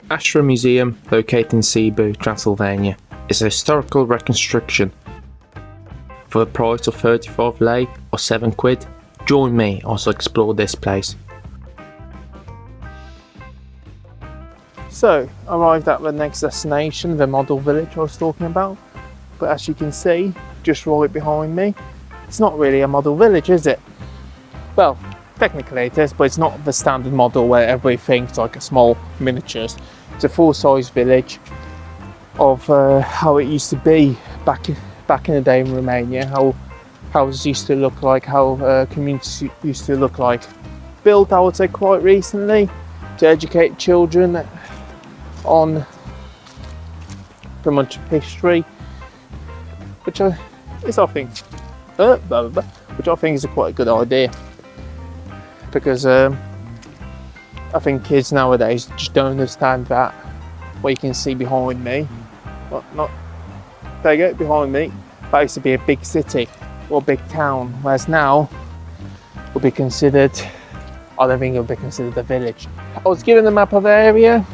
Astra Museum, located in Cebu, Transylvania, is a historical reconstruction. For the price of 35 lei or £7, join me as I explore this place. So, arrived at the next destination, the model village I was talking about. But as you can see, just right behind me, it's not really a model village, is it? Well, technically it is, but it's not the standard model where everything's like a small miniatures. It's a full-size village of how it used to be back in the day in Romania, how houses used to look like, how communities used to look like. Built, I would say, quite recently to educate children on pretty much history, which I think is quite a good idea, because I think kids nowadays just don't understand that. What you can see behind me, there you go, behind me, that used to be a big city or a big town, whereas now will be considered, I don't think it will be considered a village. I was given a map of the area,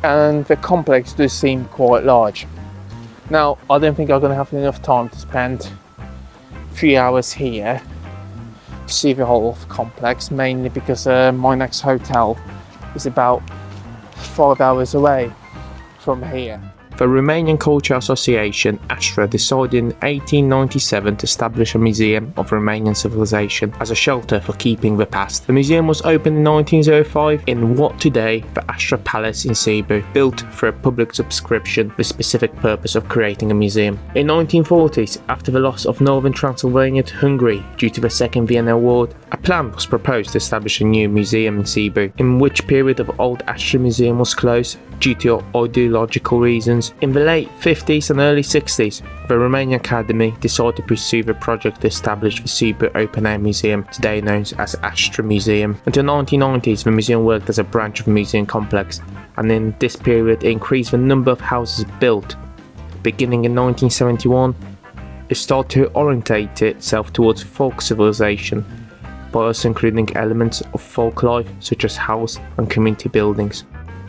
and the complex does seem quite large. Now, I don't think I'm going to have enough time to spend 3 hours here to see the whole complex, mainly because my next hotel is about 5 hours away from here. The Romanian Culture Association, Astra, decided in 1897 to establish a museum of Romanian civilization as a shelter for keeping the past. The museum was opened in 1905 in what today the Astra Palace in Cebu, built for a public subscription with the specific purpose of creating a museum. In 1940s, after the loss of northern Transylvania to Hungary due to the Second Vienna War, a plan was proposed to establish a new museum in Cebu, in which period of old Astra Museum was closed due to ideological reasons. In the late 50s and early 60s, the Romanian Academy decided to pursue the project to establish the Cebu Open Air Museum, today known as Astra Museum. Until the 1990s, the museum worked as a branch of the museum complex, and in this period it increased the number of houses built. Beginning in 1971, it started to orientate itself towards folk civilization, by also including elements of folk life such as house and community buildings.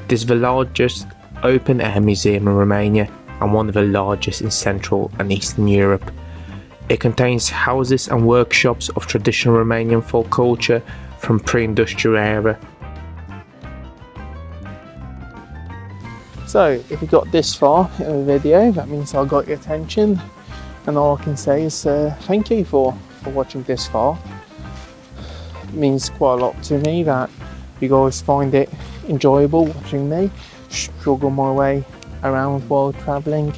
It is the largest open-air museum in Romania and one of the largest in Central and Eastern Europe. It contains houses and workshops of traditional Romanian folk culture from pre-industrial era. So, if you got this far in the video, that means I got your attention, and all I can say is thank you for watching this far. It means quite a lot to me that you guys find it enjoyable watching me struggle my way around while travelling.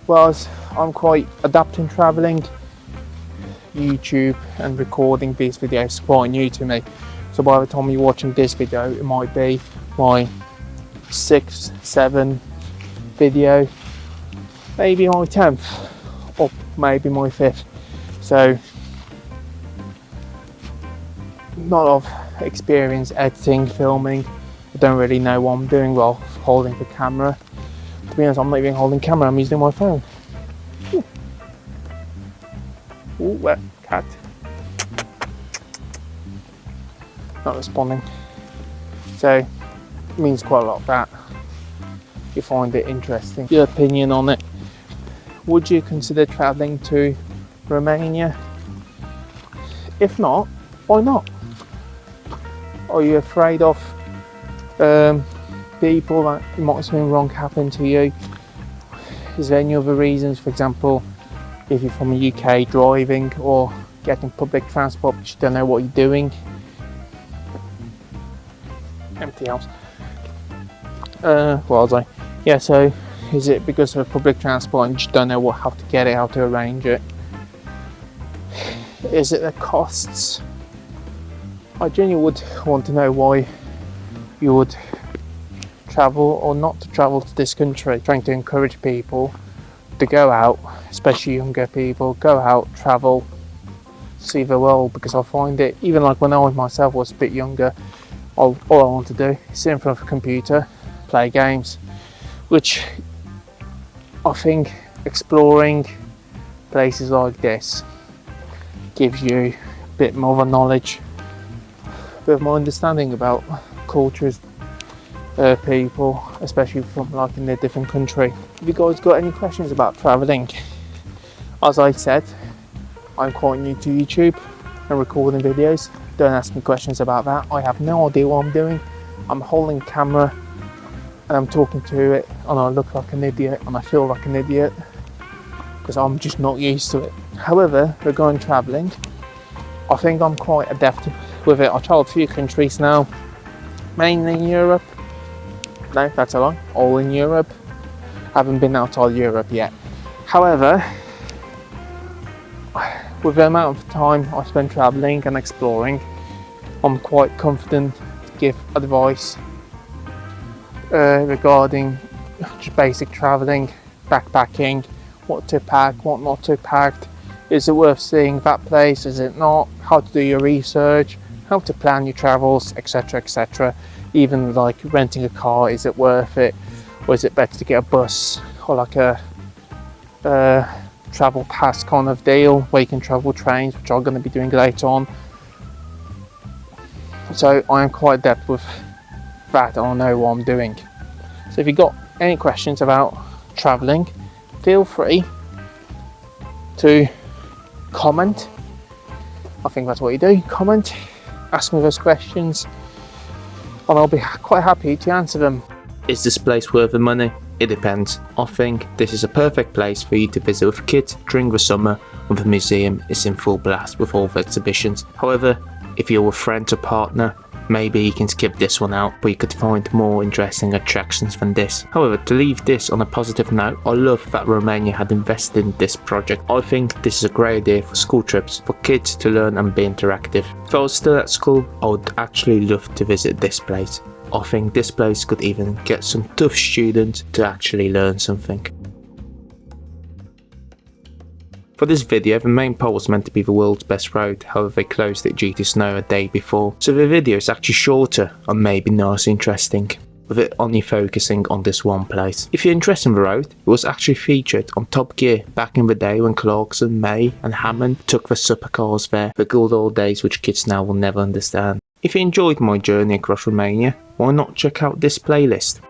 Whereas I'm quite adept in travelling, YouTube and recording these videos is quite new to me. So by the time you're watching this video, it might be my 6th, 7th video, maybe my 10th, or maybe my 5th. So not a lot of experience editing, filming. I don't really know what I'm doing while holding the camera. To be honest, I'm not even holding the camera, I'm using my phone. Ooh, wet cat. Not responding. So, it means quite a lot that you find it interesting. Your opinion on it. Would you consider travelling to Romania? If not, why not? Are you afraid of people that might something wrong happen to you? Is there any other reasons? For example, if you're from the UK, driving or getting public transport but you don't know what you're doing. Empty house. What was I? Yeah, so is it because of public transport and you just don't know how to get it, how to arrange it? Is it the costs? I genuinely would want to know why you would travel or not to travel to this country. Trying to encourage people to go out, especially younger people, go out, travel, see the world, because I find it, even like when I myself was a bit younger, all I want to do is sit in front of a computer, play games, which I think exploring places like this gives you a bit more of a knowledge, bit of my understanding about cultures, people, especially from like in a different country. If you guys got any questions about travelling, as I said, I'm quite new to YouTube and recording videos. Don't ask me questions about that. I have no idea what I'm doing. I'm holding a camera and I'm talking to it, and I look like an idiot and I feel like an idiot because I'm just not used to it. However, regarding travelling, I think I'm quite adept with it. I've travelled a few countries now, mainly in Europe. No, that's a lie. All in Europe. I haven't been outside Europe yet. However, with the amount of time I spend travelling and exploring, I'm quite confident to give advice regarding just basic travelling, backpacking, what to pack, what not to pack. Is it worth seeing that place? Is it not? How to do your research, how to plan your travels, etc, etc. Even like renting a car, is it worth it? Or is it better to get a bus or like a travel pass kind of deal where you can travel trains, which I'm going to be doing later on. So I am quite adept with that, I know what I'm doing. So if you've got any questions about travelling, feel free to comment. I think that's what you do, comment, ask me those questions, and I'll be quite happy to answer them. Is this place worth the money? It depends. I think this is a perfect place for you to visit with kids during the summer when the museum is in full blast with all the exhibitions. However, if you're with friends or partner, maybe you can skip this one out, but you could find more interesting attractions than this. However, to leave this on a positive note, I love that Romania had invested in this project. I think this is a great idea for school trips, for kids to learn and be interactive. If I was still at school, I would actually love to visit this place. I think this place could even get some tough students to actually learn something. For this video, the main pole was meant to be the world's best road, however they closed it due to snow a day before, so the video is actually shorter and maybe not as interesting, with it only focusing on this one place. If you're interested in the road, it was actually featured on Top Gear back in the day when Clarkson, May and Hammond took the supercars there, the good old days which kids now will never understand. If you enjoyed my journey across Romania, why not check out this playlist?